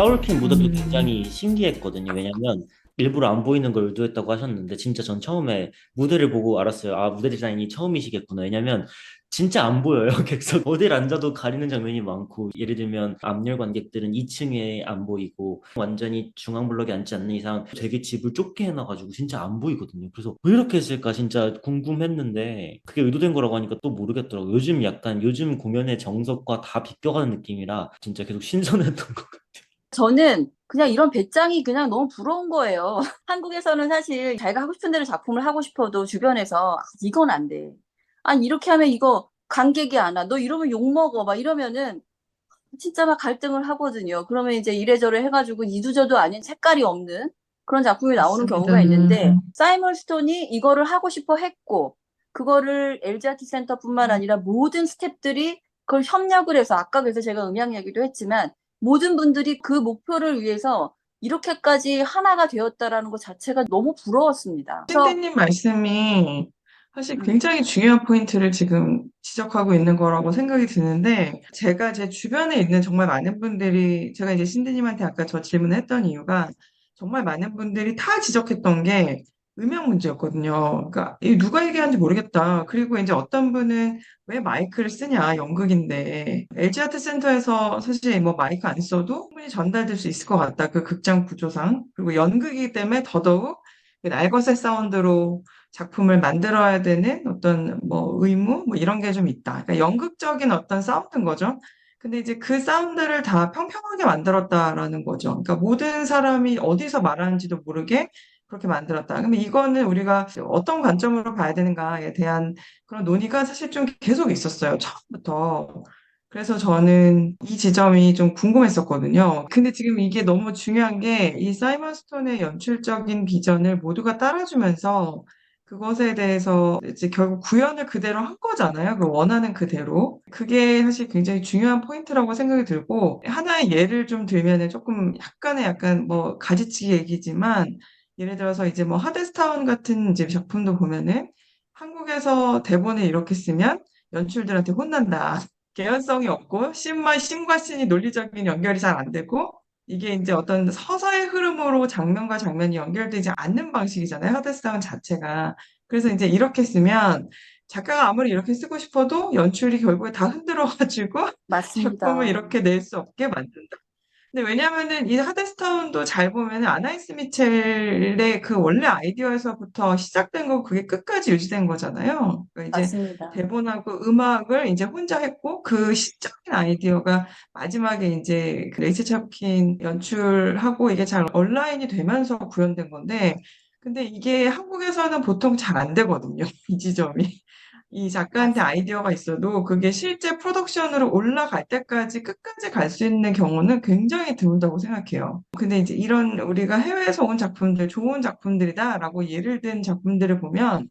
사울킴 무대도 음, 굉장히 신기했거든요. 왜냐면 일부러 안 보이는 걸 의도했다고 하셨는데 진짜 전 처음에 무대를 보고 알았어요. 아, 무대 디자인이 처음이시겠구나. 왜냐면 진짜 안 보여요. 객석 어딜 앉아도 가리는 장면이 많고 예를 들면 앞열 관객들은 2층에 안 보이고 완전히 중앙 블록에 앉지 않는 이상 되게 집을 좁게 해놔가지고 진짜 안 보이거든요. 그래서 왜 이렇게 했을까 진짜 궁금했는데 그게 의도된 거라고 하니까 또 모르겠더라고요. 요즘 약간 요즘 공연의 정석과 다 비껴가는 느낌이라 진짜 계속 신선했던 것 같아요. 저는 그냥 이런 배짱이 그냥 너무 부러운 거예요. 한국에서는 사실 자기가 하고 싶은 대로 작품을 하고 싶어도 주변에서 아, 이건 안 돼. 아니, 이렇게 하면 이거 관객이 안 와. 너 이러면 욕먹어. 막 이러면은 진짜 막 갈등을 하거든요. 그러면 이제 이래저래 해가지고 이두저도 아닌 색깔이 없는 그런 작품이 나오는 맞습니다. 경우가 있는데 사이먼 스톤이 이거를 하고 싶어 했고 그거를 LG 아트 센터뿐만 아니라 모든 스태프들이 그걸 협력을 해서 아까 그래서 제가 음향 얘기도 했지만 모든 분들이 그 목표를 위해서 이렇게까지 하나가 되었다라는 것 자체가 너무 부러웠습니다. 그래서 신디님 말씀이 사실 음, 굉장히 중요한 포인트를 지금 지적하고 있는 거라고 생각이 드는데, 제가 제 주변에 있는 정말 많은 분들이, 제가 이제 신디님한테 아까 저 질문했던 이유가 정말 많은 분들이 다 지적했던 게 음향 문제였거든요. 그러니까 이 누가 얘기하는지 모르겠다. 그리고 이제 어떤 분은 왜 마이크를 쓰냐, 연극인데. LG 아트 센터에서 사실 뭐 마이크 안 써도 충분히 전달될 수 있을 것 같다. 그 극장 구조상. 그리고 연극이기 때문에 더더욱 그 날것의 사운드로 작품을 만들어야 되는 어떤 뭐 의무 뭐 이런 게 좀 있다. 그러니까 연극적인 어떤 사운드인 거죠. 근데 이제 그 사운드를 다 평평하게 만들었다라는 거죠. 그러니까 모든 사람이 어디서 말하는지도 모르게 그렇게 만들었다. 그러면 이거는 우리가 어떤 관점으로 봐야 되는가에 대한 그런 논의가 사실 좀 계속 있었어요. 처음부터. 그래서 저는 이 지점이 좀 궁금했었거든요. 근데 지금 이게 너무 중요한 게 이 사이먼 스톤의 연출적인 비전을 모두가 따라주면서 그것에 대해서 이제 결국 구현을 그대로 한 거잖아요. 그 원하는 그대로. 그게 사실 굉장히 중요한 포인트라고 생각이 들고 하나의 예를 좀 들면은 조금 약간의 약간 뭐 가지치기 얘기지만 예를 들어서 이제 뭐 하데스타운 같은 이제 작품도 보면은 한국에서 대본을 이렇게 쓰면 연출들한테 혼난다. 개연성이 없고 씬과 씬이 논리적인 연결이 잘 안 되고 이게 이제 어떤 서사의 흐름으로 장면과 장면이 연결되지 않는 방식이잖아요. 하데스타운 자체가. 그래서 이제 이렇게 쓰면 작가가 아무리 이렇게 쓰고 싶어도 연출이 결국에 다 흔들어가지고 작품을 맞습니다. 이렇게 낼 수 없게 만든다. 근데 왜냐면은 이 하데스타운도 잘 보면은 아나이스 미첼의 그 원래 아이디어에서부터 시작된 거고 그게 끝까지 유지된 거잖아요. 그러니까 이제 맞습니다. 대본하고 음악을 이제 혼자 했고 그 시적인 아이디어가 마지막에 이제 그 레이첼 차킨 연출하고 이게 잘 온라인이 되면서 구현된 건데 근데 이게 한국에서는 보통 잘 안 되거든요. 이 지점이. 이 작가한테 맞습니다. 아이디어가 있어도 그게 실제 프로덕션으로 올라갈 때까지 끝까지 갈 수 있는 경우는 굉장히 드물다고 생각해요. 근데 이제 이런 우리가 해외에서 온 작품들, 좋은 작품들이다라고 예를 든 작품들을 보면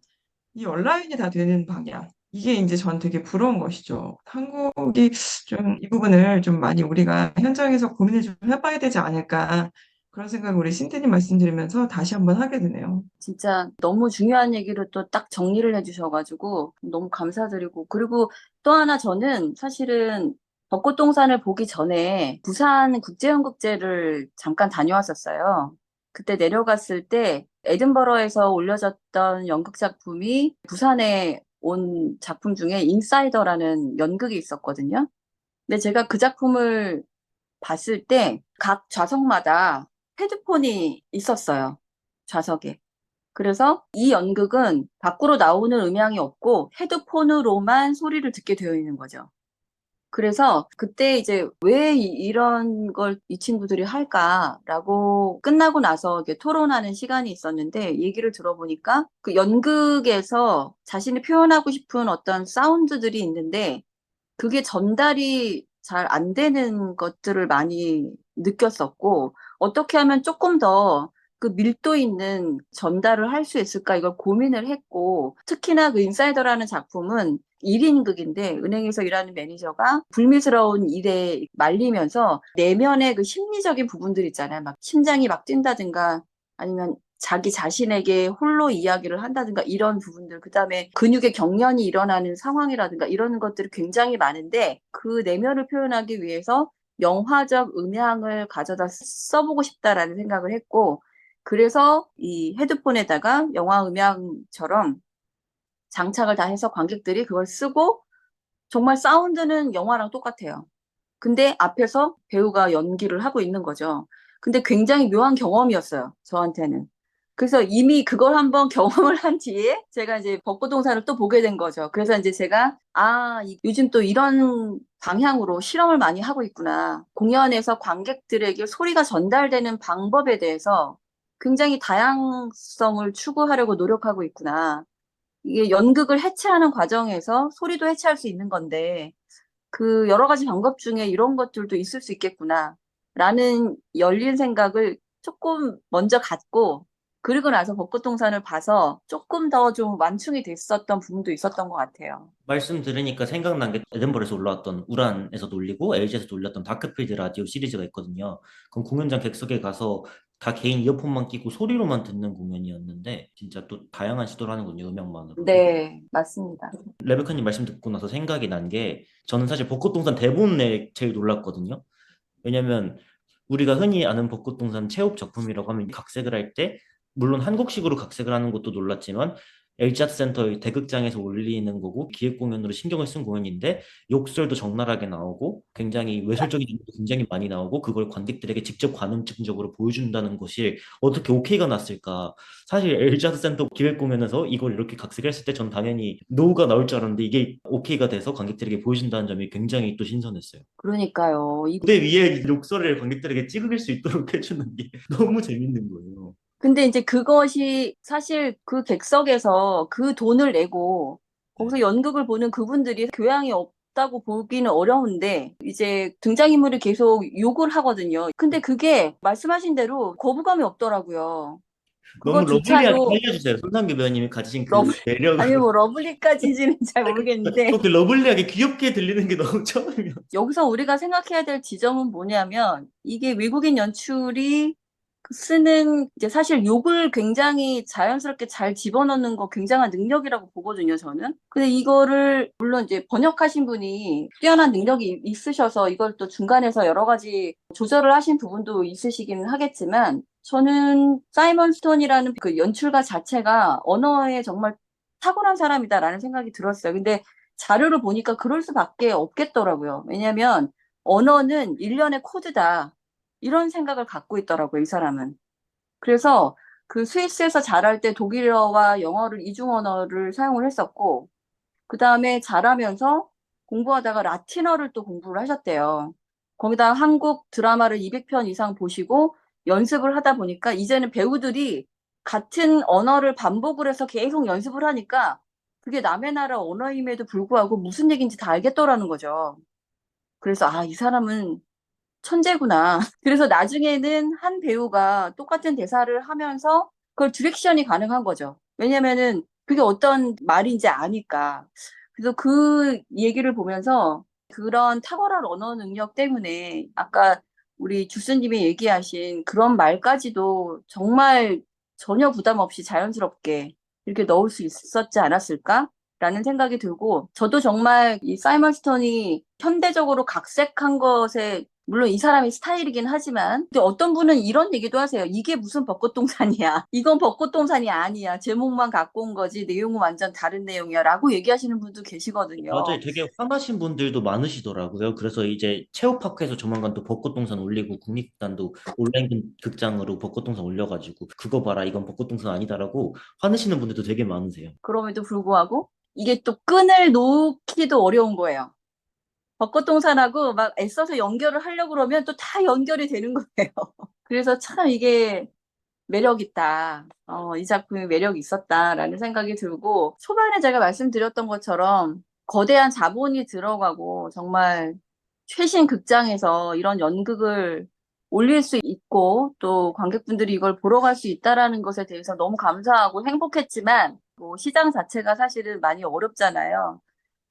이 온라인이 다 되는 방향. 이게 이제 전 되게 부러운 것이죠. 한국이 좀 이 부분을 좀 많이 우리가 현장에서 고민을 좀 해봐야 되지 않을까. 그런 생각을 우리 신태님 말씀드리면서 다시 한번 하게 되네요. 진짜 너무 중요한 얘기를 또 딱 정리를 해주셔가지고 너무 감사드리고 그리고 또 하나 저는 사실은 벚꽃동산을 보기 전에 부산 국제연극제를 잠깐 다녀왔었어요. 그때 내려갔을 때 에든버러에서 올려졌던 연극 작품이 부산에 온 작품 중에 인사이더라는 연극이 있었거든요. 근데 제가 그 작품을 봤을 때 각 좌석마다 헤드폰이 있었어요. 좌석에. 그래서 이 연극은 밖으로 나오는 음향이 없고 헤드폰으로만 소리를 듣게 되어 있는 거죠. 그래서 그때 이제 왜 이런 걸 이 친구들이 할까라고 끝나고 나서 이렇게 토론하는 시간이 있었는데 얘기를 들어보니까 그 연극에서 자신이 표현하고 싶은 어떤 사운드들이 있는데 그게 전달이 잘 안 되는 것들을 많이 느꼈었고, 어떻게 하면 조금 더 그 밀도 있는 전달을 할 수 있을까 이걸 고민을 했고, 특히나 그 인사이더라는 작품은 1인 극인데, 은행에서 일하는 매니저가 불미스러운 일에 말리면서 내면의 그 심리적인 부분들 있잖아요. 막 심장이 막 뛴다든가, 아니면 자기 자신에게 홀로 이야기를 한다든가 이런 부분들, 그다음에 근육의 경련이 일어나는 상황이라든가 이런 것들이 굉장히 많은데 그 내면을 표현하기 위해서 영화적 음향을 가져다 써보고 싶다라는 생각을 했고, 그래서 이 헤드폰에다가 영화 음향처럼 장착을 다 해서 관객들이 그걸 쓰고 정말 사운드는 영화랑 똑같아요. 근데 앞에서 배우가 연기를 하고 있는 거죠. 근데 굉장히 묘한 경험이었어요, 저한테는. 그래서 이미 그걸 한번 경험을 한 뒤에 제가 이제 벚꽃동산을 또 보게 된 거죠. 그래서 이제 제가, 요즘 또 이런 방향으로 실험을 많이 하고 있구나. 공연에서 관객들에게 소리가 전달되는 방법에 대해서 굉장히 다양성을 추구하려고 노력하고 있구나. 이게 연극을 해체하는 과정에서 소리도 해체할 수 있는 건데, 그 여러 가지 방법 중에 이런 것들도 있을 수 있겠구나. 라는 열린 생각을 조금 먼저 갖고, 그리고 나서 벚꽃동산을 봐서 조금 더 좀 완충이 됐었던 부분도 있었던 것 같아요. 말씀 들으니까 생각난 게 에든버러에서 올라왔던 우란에서도 올리고 LG에서도 올렸던 다크필드 라디오 시리즈가 있거든요. 그럼 공연장 객석에 가서 다 개인 이어폰만 끼고 소리로만 듣는 공연이었는데 진짜 또 다양한 시도를 하는군요, 음향만으로도. 네, 맞습니다. 레베카님 말씀 듣고 나서 생각이 난 게 저는 사실 벚꽃동산 대본에 제일 놀랐거든요. 왜냐면 우리가 흔히 아는 벚꽃동산 체육 작품이라고 하면 각색을 할 때 물론 한국식으로 각색을 하는 것도 놀랐지만 LG아트센터의 대극장에서 올리는 거고 기획 공연으로 신경을 쓴 공연인데 욕설도 적나라하게 나오고 굉장히 외설적인 장면도 굉장히 많이 나오고 그걸 관객들에게 직접 관음증적으로 보여준다는 것이 어떻게 오케이가 났을까. 사실 LG아트센터 기획 공연에서 이걸 이렇게 각색했을 때 전 당연히 노가 나올 줄 알았는데 이게 오케이가 돼서 관객들에게 보여준다는 점이 굉장히 또 신선했어요. 그러니까요. 무대 위에 욕설을 관객들에게 찍을 수 있도록 해주는 게 너무 재밌는 거예요. 근데 이제 그것이 사실 그 객석에서 그 돈을 내고 네. 거기서 연극을 보는 그분들이 교양이 없다고 보기는 어려운데 이제 등장인물이 계속 욕을 하거든요. 근데 그게 말씀하신 대로 거부감이 없더라고요. 너무 러블리하게 그거조차도 살려주세요. 손상규 배우님이 가지신 그 러블, 아니 매력을. 뭐 러블리까지는 잘 모르겠는데 그 러블리하게 귀엽게 들리는 게 너무 처음이야. 여기서 우리가 생각해야 될 지점은 뭐냐면 이게 외국인 연출이 그 쓰는 이제 사실 욕을 굉장히 자연스럽게 잘 집어넣는 거 굉장한 능력이라고 보거든요, 저는. 근데 이거를 물론 이제 번역하신 분이 뛰어난 능력이 있으셔서 이걸 또 중간에서 여러 가지 조절을 하신 부분도 있으시기는 하겠지만 저는 사이먼 스톤이라는 그 연출가 자체가 언어에 정말 탁월한 사람이다라는 생각이 들었어요. 근데 자료를 보니까 그럴 수밖에 없겠더라고요. 왜냐하면 언어는 일련의 코드다. 이런 생각을 갖고 있더라고요, 이 사람은. 그래서 그 스위스에서 자랄 때 독일어와 영어를 이중 언어를 사용을 했었고, 그 다음에 자라면서 공부하다가 라틴어를 또 공부를 하셨대요. 거기다 한국 드라마를 200편 이상 보시고 연습을 하다 보니까 이제는 배우들이 같은 언어를 반복을 해서 계속 연습을 하니까 그게 남의 나라 언어임에도 불구하고 무슨 얘기인지 다 알겠더라는 거죠. 그래서 이 사람은 천재구나. 그래서 나중에는 한 배우가 똑같은 대사를 하면서 그걸 디렉션이 가능한 거죠. 왜냐면은 그게 어떤 말인지 아니까. 그래서 그 얘기를 보면서 그런 탁월한 언어 능력 때문에 아까 우리 주스님이 얘기하신 그런 말까지도 정말 전혀 부담 없이 자연스럽게 이렇게 넣을 수 있었지 않았을까? 라는 생각이 들고, 저도 정말 이 사이먼 스톤이 현대적으로 각색한 것에 물론 이 사람의 스타일이긴 하지만 근데 어떤 분은 이런 얘기도 하세요. 이게 무슨 벚꽃동산이야. 이건 벚꽃동산이 아니야. 제목만 갖고 온 거지 내용은 완전 다른 내용이야 라고 얘기하시는 분도 맞아요. 계시거든요. 되게 화나신 분들도 많으시더라고요. 그래서 이제 체육파크에서 조만간 또 벚꽃동산 올리고 국립극단도 온라인 극장으로 벚꽃동산 올려가지고 그거 봐라 이건 벚꽃동산 아니다라고 화내시는 분들도 되게 많으세요. 그럼에도 불구하고 이게 또 끈을 놓기도 어려운 거예요. 벚꽃동산하고 막 애써서 연결을 하려고 그러면 또 다 연결이 되는 거예요. 그래서 참 이게 매력 있다. 이 작품이 매력이 있었다라는 생각이 들고, 초반에 제가 말씀드렸던 것처럼 거대한 자본이 들어가고 정말 최신 극장에서 이런 연극을 올릴 수 있고 또 관객분들이 이걸 보러 갈 수 있다라는 것에 대해서 너무 감사하고 행복했지만 뭐 시장 자체가 사실은 많이 어렵잖아요.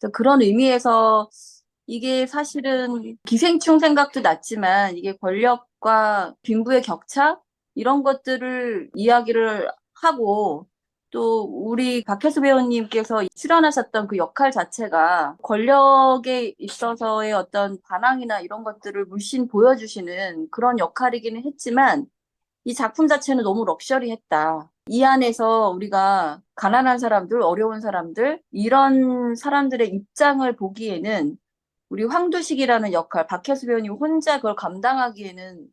그래서 그런 의미에서 이게 사실은 기생충 생각도 났지만 이게 권력과 빈부의 격차 이런 것들을 이야기를 하고 또 우리 박혜수 배우님께서 출연하셨던 그 역할 자체가 권력에 있어서의 어떤 반항이나 이런 것들을 물씬 보여주시는 그런 역할이기는 했지만 이 작품 자체는 너무 럭셔리했다. 이 안에서 우리가 가난한 사람들, 어려운 사람들, 이런 사람들의 입장을 보기에는 우리 황두식이라는 역할, 박혜수 배우님 혼자 그걸 감당하기에는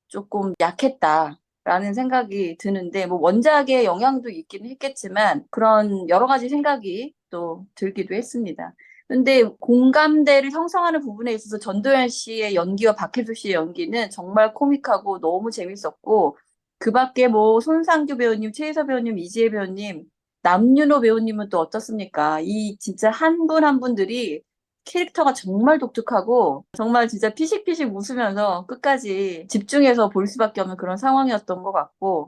조금 약했다라는 생각이 드는데, 뭐 원작의 영향도 있긴 했겠지만 그런 여러 가지 생각이 또 들기도 했습니다. 근데 공감대를 형성하는 부분에 있어서 전도연 씨의 연기와 박혜수 씨의 연기는 정말 코믹하고 너무 재밌었고, 그 밖에 뭐 손상규 배우님, 최희서 배우님, 이지혜 배우님, 남윤호 배우님은 또 어떻습니까? 이 진짜 한 분 한 분들이 캐릭터가 정말 독특하고 정말 진짜 피식피식 웃으면서 끝까지 집중해서 볼 수밖에 없는 그런 상황이었던 것 같고